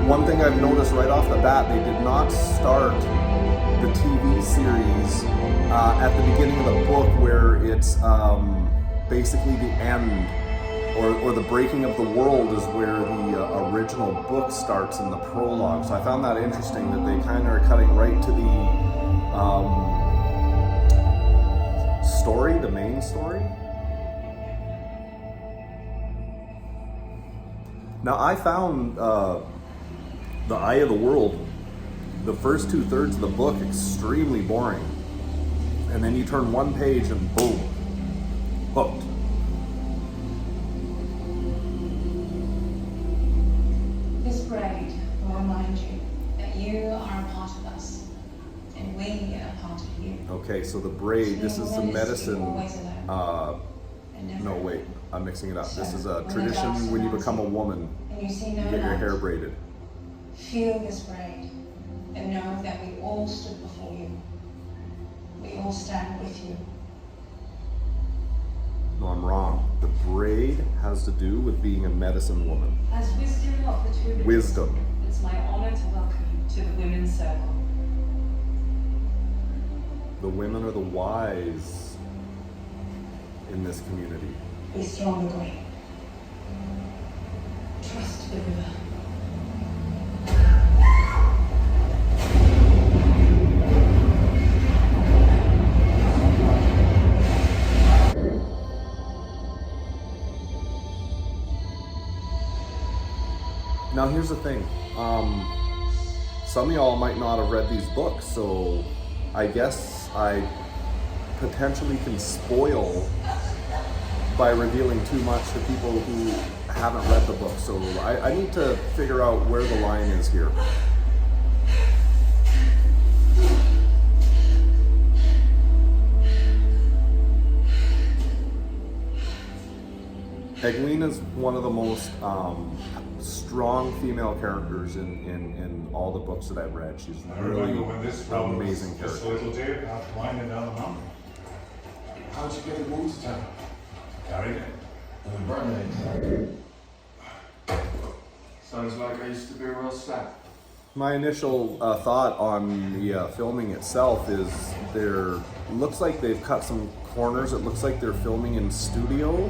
one thing I've noticed right off the bat, they did not start the TV series at the beginning of the book where it's basically the end or the breaking of the world is where the original book starts in the prologue. So I found that interesting that they kind of are cutting right to the story, the main story. Now I found The Eye of the World, the first 2/3 of the book, extremely boring. And then you turn one page and boom, hooked. This braid will remind you that you are a part of us, and we are part of you. Okay, so the braid, this is the medicine. No, wait, I'm mixing it up. This is a tradition when you become a woman, And you see no you get your light. hair braided. Feel this braid and know that we all stood before you. We all stand with you. No, I'm wrong. The braid has to do with being a medicine woman. As wisdom of the two rivers, Wisdom. it's my honor to welcome you to the Women's Circle. The women are the wise in this community. Be strong, Green. Trust the river. Now here's the thing. Some of y'all might not have read these books, so I guess I potentially can spoil by revealing too much to people who haven't read the book. So I need to figure out where the line is here. Egwene is one of the most strong female characters in all the books that I've read. She's really amazing Just a character. little dude after winding down the mountain. How'd you get the wound to town? Carried it. And burn it. Sounds like I used to be a real sap. My initial thought on the filming itself is there looks like they've cut some corners. It looks like they're filming in studio.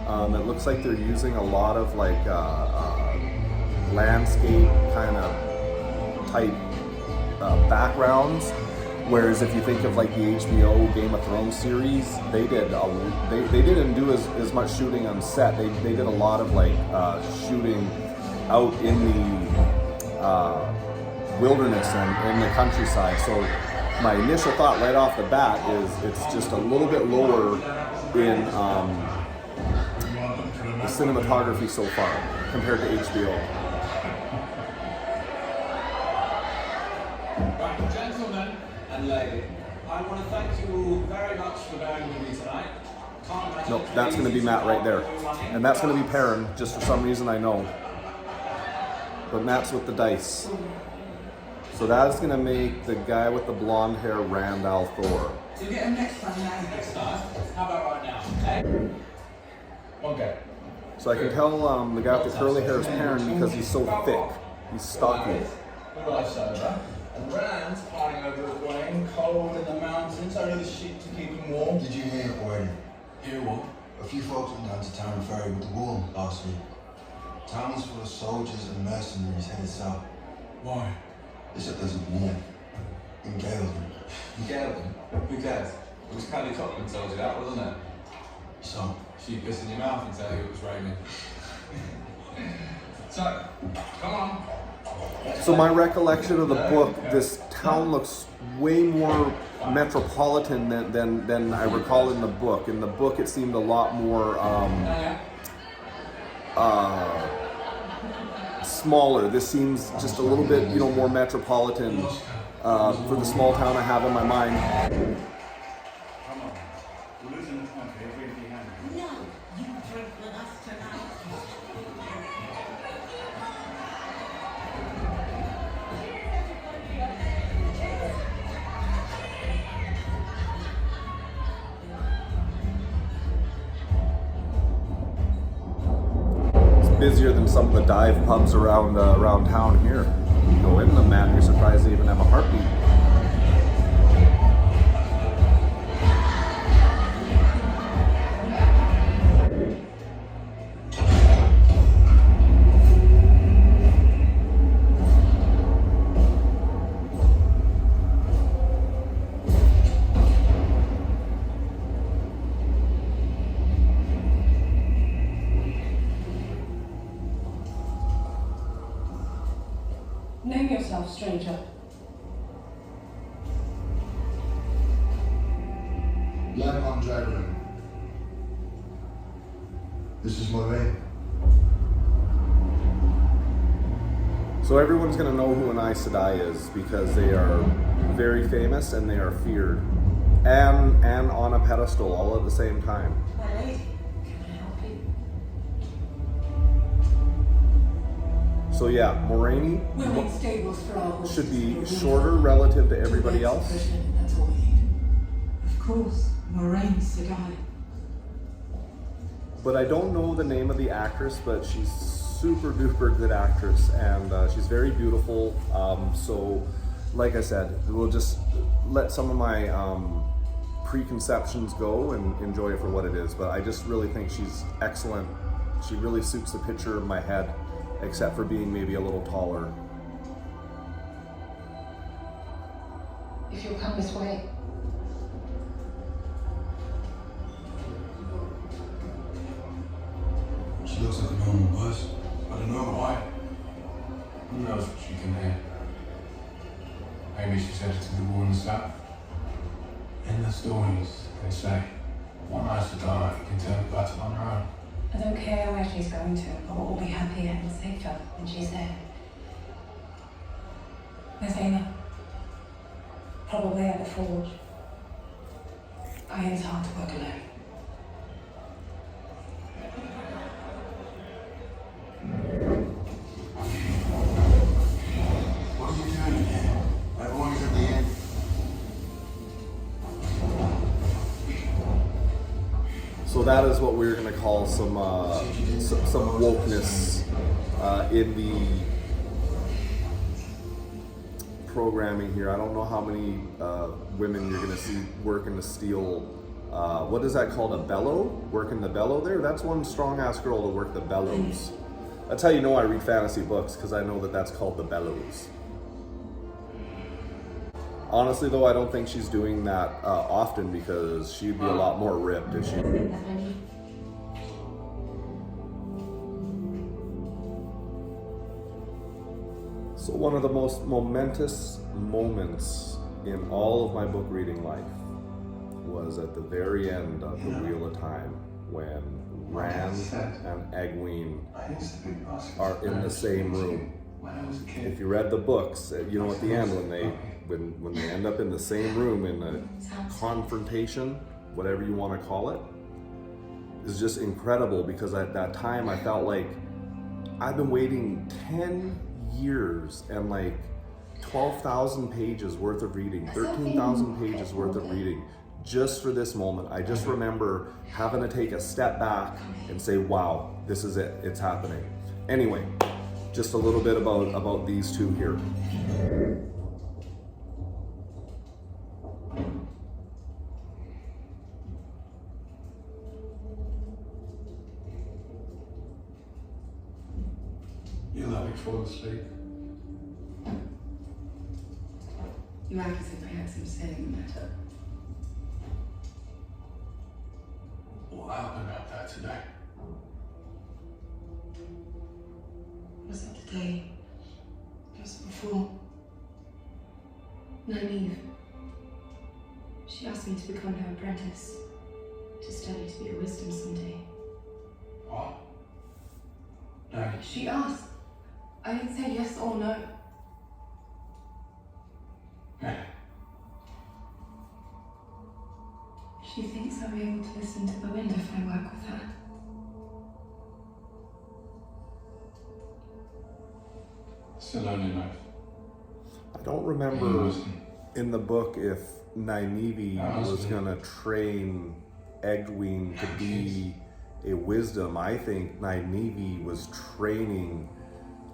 It looks like they're using a lot of like landscape kind of type backgrounds. Whereas if you think of like the HBO Game of Thrones series, they didn't do as much shooting on set. They did a lot of like shooting out in the wilderness and in the countryside. So my initial thought right off the bat is it's just a little bit lower in the cinematography so far compared to HBO. Right, gentlemen and lady, I want to thank you all very much for bearing with me tonight. Can't imagine Nope, it's that's going to be easy Matt right there. follow money. And that's going to be Perrin, just for some reason I know. But Matt's with the dice. So that's going to make the guy with the blonde hair Rand al'Thor. So get him next time, next time. How about right now? Hey? Okay. So I can tell the guy with the curly hair is Perrin because he's so thick. He's stocky. The life's over. And Rand's piling over at Wayne, cold in the mountains, only the sheep to keep him warm. Did you hear it already? Hear what? A few folks went down to Town Ferry with the wool last week. Town was full of soldiers and mercenaries headed south. Why? They said there's a war in Gaelden. Gaelden? Who cares? It was Paddy Tottenham told you that, wasn't it? So, She'd piss in your mouth and tell you it was raining. So, come on. So my recollection of the book, this town looks way more metropolitan than I recall in the book. In the book, it seemed a lot more smaller. This seems just a little bit, more metropolitan for the small town I have in my mind. Come on. We're losing the country. Everybody behind you. No, you drink with us tonight. busier than some of the dive pubs around town here. You go in them, man, you're surprised they even have a heartbeat. Name yourself, stranger. Lem Mondragon. This is Moray. So everyone's going to know who an Aes Sedai is because they are very famous and they are feared. And on a pedestal all at the same time. My lady, can I help you? So yeah, Moraine We'll make stables for our horses. should be shorter relative to everybody else. That's all we need. Of course, Moraine Sedai. But I don't know the name of the actress, but she's super duper good actress and she's very beautiful. So like I said, we'll just let some of my preconceptions go and enjoy it for what it is. But I just really think she's excellent. She really suits the picture of my head, except for being maybe a little taller. If you'll come this way. She looks like a normal bus. I don't know why. Who knows what she can hear? Maybe she's headed to the war in the south. In the stories, they say, one Aes Sedai can turn the battle on her own. I don't care where she's going to, but we'll be happier and safer when she's there. Where's Aina? Probably at the forge. Iron's hard to work alone. What are you doing here? My boy's at the end. So that is what we're going to call some wokeness in the programming here. I don't know how many women you're going to see working the steel. What is that called? A bellow? Working the bellow there? That's one strong ass girl to work the bellows. That's how you know I read fantasy books, because I know that that's called the bellows. Honestly though, I don't think she's doing that often, because she'd be a lot more ripped if she... So one of the most momentous moments in all of my book reading life was at the very end of The Wheel of Time, when Rand and Egwene are in the same room. If you read the books, you know at the end when they end up in the same room in a confrontation, whatever you want to call it, is just incredible, because at that time I felt like I've been waiting 10 years and like 12,000 pages worth of reading, 13,000 pages worth of reading just for this moment. I just remember having to take a step back and say, wow, this is it, it's happening. Anyway, just a little bit about these two here. You let me fall asleep. You act as if I had some say in the matter. What happened out there today? Was it today? It was before. Nynaeve. She asked me to become her apprentice, to study to be a wisdom someday. What? No. She asked. I didn't say yes or no. Yeah. She thinks I'll be able to listen to the wind if I work with her. Still only knife. I don't remember in the book if Nynaeve was gonna train Egwene to be a wisdom. I think Nynaeve was training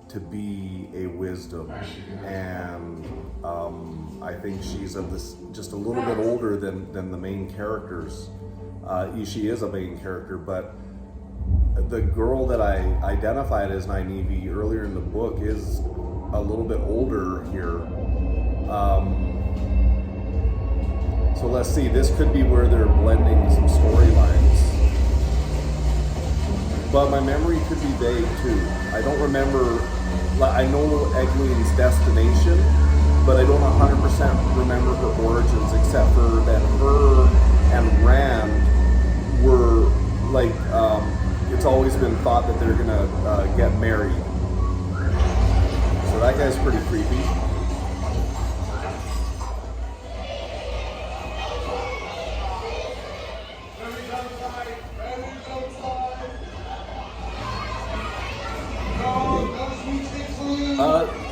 to be a wisdom, and I think she's of this just a little bit older than the main characters. She is a main character, but the girl that I identified as Nynaeve earlier in the book is a little bit older here. So let's see, this could be where they're blending some storylines. But my memory could be vague too. I don't remember, I know Egwene's destination, but I don't 100% remember her origins, except for that her and Rand were like, it's always been thought that they're gonna get married. So that guy's pretty creepy.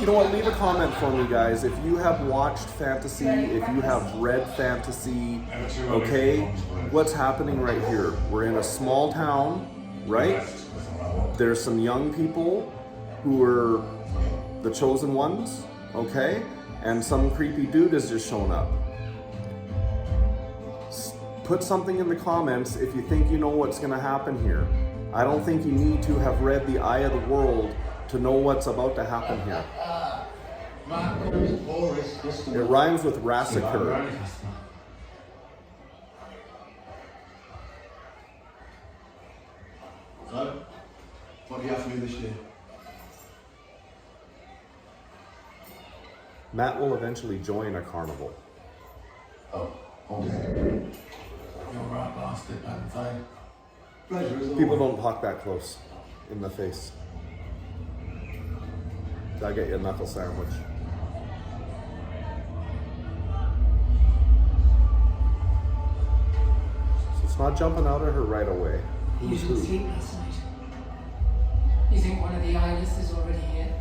You know what, leave a comment for me, guys. If you have watched fantasy, if you have read fantasy, okay, what's happening right here? We're in a small town, right? There's some young people who are the chosen ones, okay? And some creepy dude has just shown up. Put something in the comments if you think you know what's gonna happen here. I don't think you need to have read The Eye of the World to know what's about to happen here. It rhymes with Rassacre. So, what do you have for me this year? Matt will eventually join a carnival. Oh, okay. You're right, bastard, Valentine. Pleasure as People always. don't talk that close in the face. I'll get you a knuckle sandwich. So it's not jumping out at her right away. You Who's didn't who? sleep last night. You think one of the Eyeless is already here?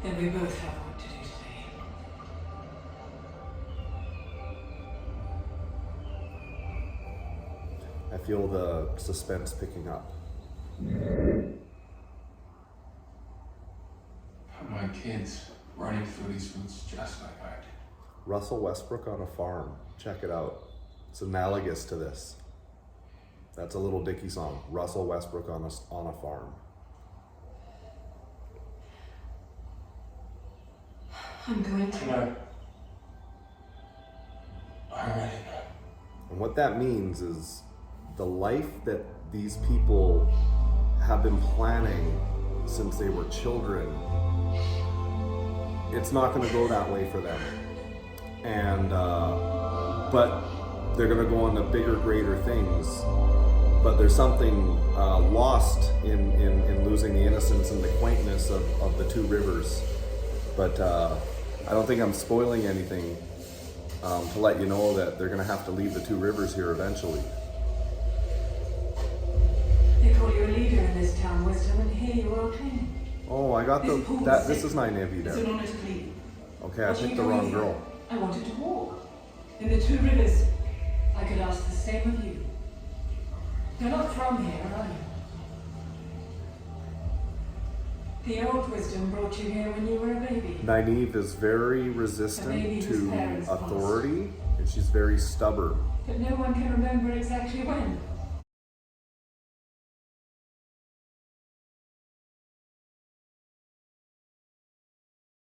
Then we both have work to do today. I feel the suspense picking up. My kids running through these woods just like I did. Russell Westbrook on a farm. Check it out. It's analogous to this. That's a Little Dicky song. Russell Westbrook on a farm. I'm going to. No. I already know. And what that means is the life that these people have been planning since they were children, it's not going to go that way for them. And but they're going to go on to bigger, greater things. But there's something lost in losing the innocence and the quaintness of the two rivers. But I don't think I'm spoiling anything to let you know that they're going to have to leave the two rivers here eventually. They call you a leader in this town, Wisdom, and here you are claiming. Oh, I got This pool this is is Nynaeve It's then. an honor to plead. Okay, I What are picked you the doing wrong here? girl. I wanted to walk. In the two rivers. I could ask the same of you. You're not from here, are you? The old Wisdom brought you here when you were a baby. Nynaeve is very A baby resistant whose to parents passed. authority, and she's very stubborn. But no one can remember exactly when.